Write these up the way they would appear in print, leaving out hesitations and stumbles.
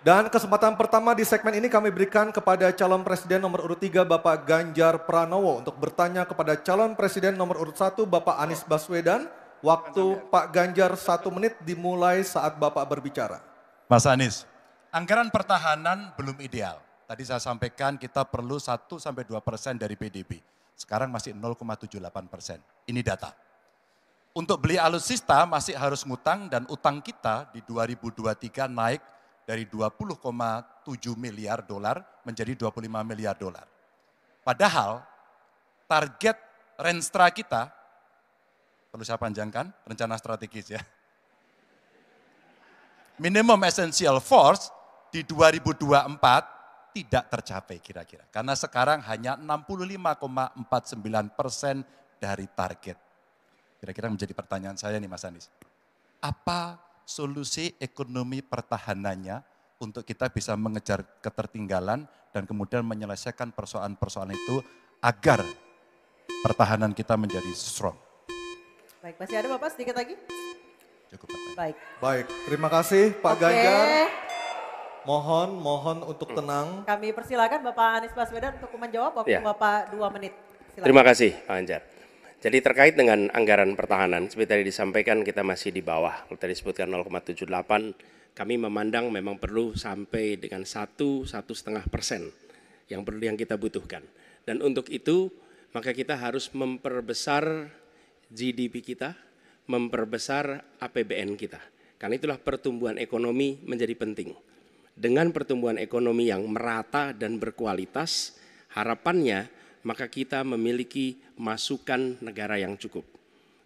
Dan kesempatan pertama di segmen ini kami berikan kepada calon presiden nomor urut 3 Bapak Ganjar Pranowo untuk bertanya kepada calon presiden nomor urut 1 Bapak Anies Baswedan. Waktu Pak Ganjar 1 menit dimulai saat Bapak berbicara. Mas Anies, anggaran pertahanan belum ideal. Tadi saya sampaikan kita perlu 1-2% dari PDB. Sekarang masih 0,78%. Ini data. Untuk beli alutsista masih harus ngutang dan utang kita di 2023 naik dari 20,7 miliar dolar menjadi 25 miliar dolar. Padahal target Renstra kita, perlu saya panjangkan, rencana strategis ya. Minimum essential force di 2024 tidak tercapai kira-kira. Karena sekarang hanya 65,49% dari target. Kira-kira menjadi pertanyaan saya nih Mas Anies. Apa solusi ekonomi pertahanannya untuk kita bisa mengejar ketertinggalan dan kemudian menyelesaikan persoalan-persoalan itu agar pertahanan kita menjadi strong. Baik, masih ada Bapak sedikit lagi? Cukup Pak. Baik, terima kasih Pak Ganjar. Mohon untuk tenang. Kami persilakan Bapak Anies Baswedan untuk menjawab waktu Bapak 2 menit. Silakan. Terima kasih Pak Ganjar. Jadi terkait dengan anggaran pertahanan, seperti tadi disampaikan kita masih di bawah. Kalau tadi disebutkan 0,78, kami memandang memang perlu sampai dengan 1-1,5% yang kita butuhkan. Dan untuk itu maka kita harus memperbesar GDP kita, memperbesar APBN kita. Karena itulah pertumbuhan ekonomi menjadi penting. Dengan pertumbuhan ekonomi yang merata dan berkualitas, harapannya maka kita memiliki masukan negara yang cukup.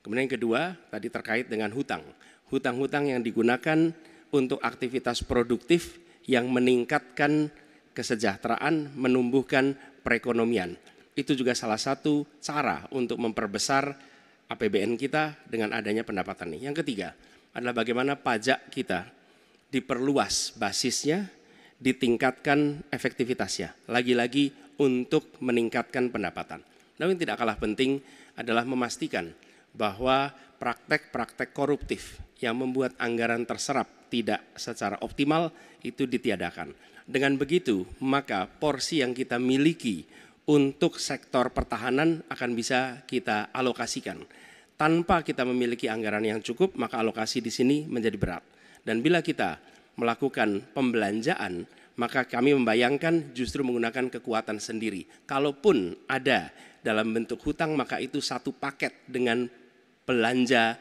Kemudian yang kedua, tadi terkait dengan hutang. Hutang-hutang yang digunakan untuk aktivitas produktif yang meningkatkan kesejahteraan, menumbuhkan perekonomian. Itu juga salah satu cara untuk memperbesar APBN kita dengan adanya pendapatan ini. Yang ketiga adalah bagaimana pajak kita diperluas basisnya, ditingkatkan efektivitasnya. Lagi-lagi untuk meningkatkan pendapatan. Namun yang tidak kalah penting adalah memastikan bahwa praktek-praktek koruptif yang membuat anggaran terserap tidak secara optimal itu ditiadakan. Dengan begitu, maka porsi yang kita miliki untuk sektor pertahanan akan bisa kita alokasikan. Tanpa kita memiliki anggaran yang cukup, maka alokasi di sini menjadi berat. Dan bila kita melakukan pembelanjaan, maka kami membayangkan justru menggunakan kekuatan sendiri. Kalaupun ada dalam bentuk hutang, maka itu satu paket dengan belanja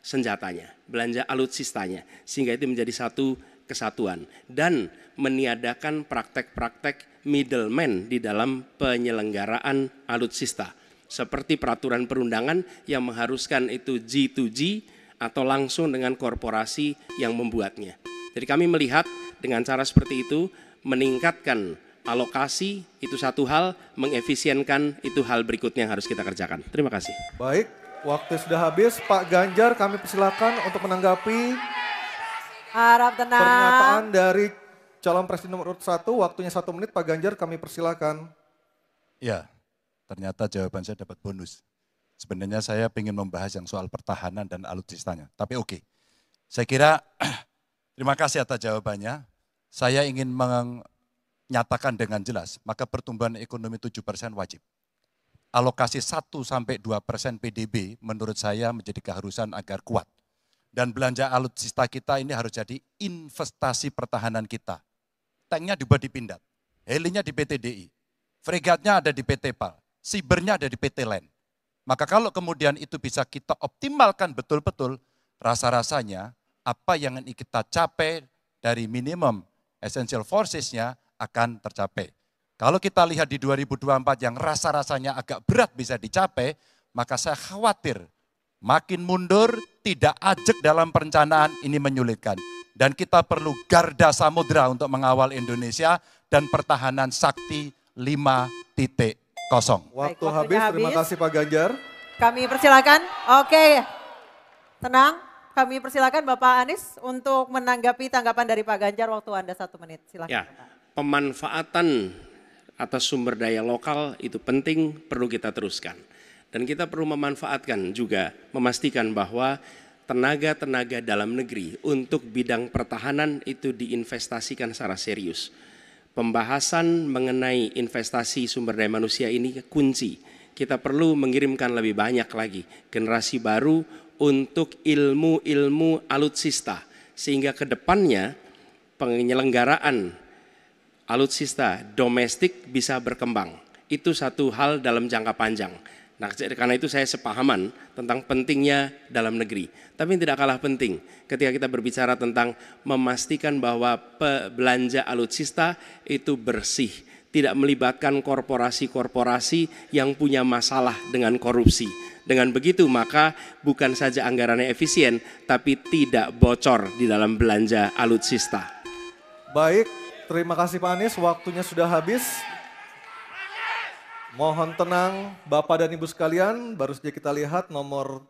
senjatanya, belanja alutsistanya, sehingga itu menjadi satu kesatuan. Dan meniadakan praktek-praktek middleman di dalam penyelenggaraan alutsista. Seperti peraturan perundangan yang mengharuskan itu G2G atau langsung dengan korporasi yang membuatnya. Jadi kami melihat dengan cara seperti itu, meningkatkan alokasi itu satu hal, mengefisienkan itu hal berikutnya yang harus kita kerjakan. Terima kasih. Baik, waktu sudah habis. Pak Ganjar kami persilakan untuk menanggapi harap tenang. Pernyataan dari calon presiden nomor urut 1, waktunya 1 menit. Pak Ganjar kami persilakan. Ya, ternyata jawaban saya dapat bonus. Sebenarnya saya ingin membahas yang soal pertahanan dan alutsistanya, tapi oke. Saya kira terima kasih atas jawabannya. Saya ingin menyatakan dengan jelas, maka pertumbuhan ekonomi 7% wajib. Alokasi 1-2% PDB menurut saya menjadi keharusan agar kuat. Dan belanja alutsista kita ini harus jadi investasi pertahanan kita. Tanknya dibuat di Pindad, helinya di PT DI, fregatnya ada di PT PAL, sibernya ada di PT LEN. Maka kalau kemudian itu bisa kita optimalkan betul-betul, rasa-rasanya apa yang ingin kita capai dari minimum essential forces-nya akan tercapai. Kalau kita lihat di 2024 yang rasa-rasanya agak berat bisa dicapai, maka saya khawatir makin mundur, tidak ajak dalam perencanaan, ini menyulitkan. Dan kita perlu garda samudra untuk mengawal Indonesia dan pertahanan sakti 5.0. Waktu habis, terima kasih Pak Ganjar. Kami persilakan, oke, tenang. Kami persilakan Bapak Anies untuk menanggapi tanggapan dari Pak Ganjar, waktu Anda 1 menit. Silakan. Ya, pemanfaatan atas sumber daya lokal itu penting, perlu kita teruskan. Dan kita perlu memanfaatkan juga, memastikan bahwa tenaga-tenaga dalam negeri untuk bidang pertahanan itu diinvestasikan secara serius. Pembahasan mengenai investasi sumber daya manusia ini kunci. Kita perlu mengirimkan lebih banyak lagi generasi baru untuk ilmu-ilmu alutsista. Sehingga ke depannya penyelenggaraan alutsista domestik bisa berkembang. Itu satu hal dalam jangka panjang. Nah, karena itu saya sepahaman tentang pentingnya dalam negeri. Tapi tidak kalah penting ketika kita berbicara tentang memastikan bahwa belanja alutsista itu bersih, tidak melibatkan korporasi-korporasi yang punya masalah dengan korupsi. Dengan begitu maka bukan saja anggarannya efisien, tapi tidak bocor di dalam belanja alutsista. Baik, terima kasih Pak Anies, waktunya sudah habis. Mohon tenang Bapak dan Ibu sekalian, baru saja kita lihat nomor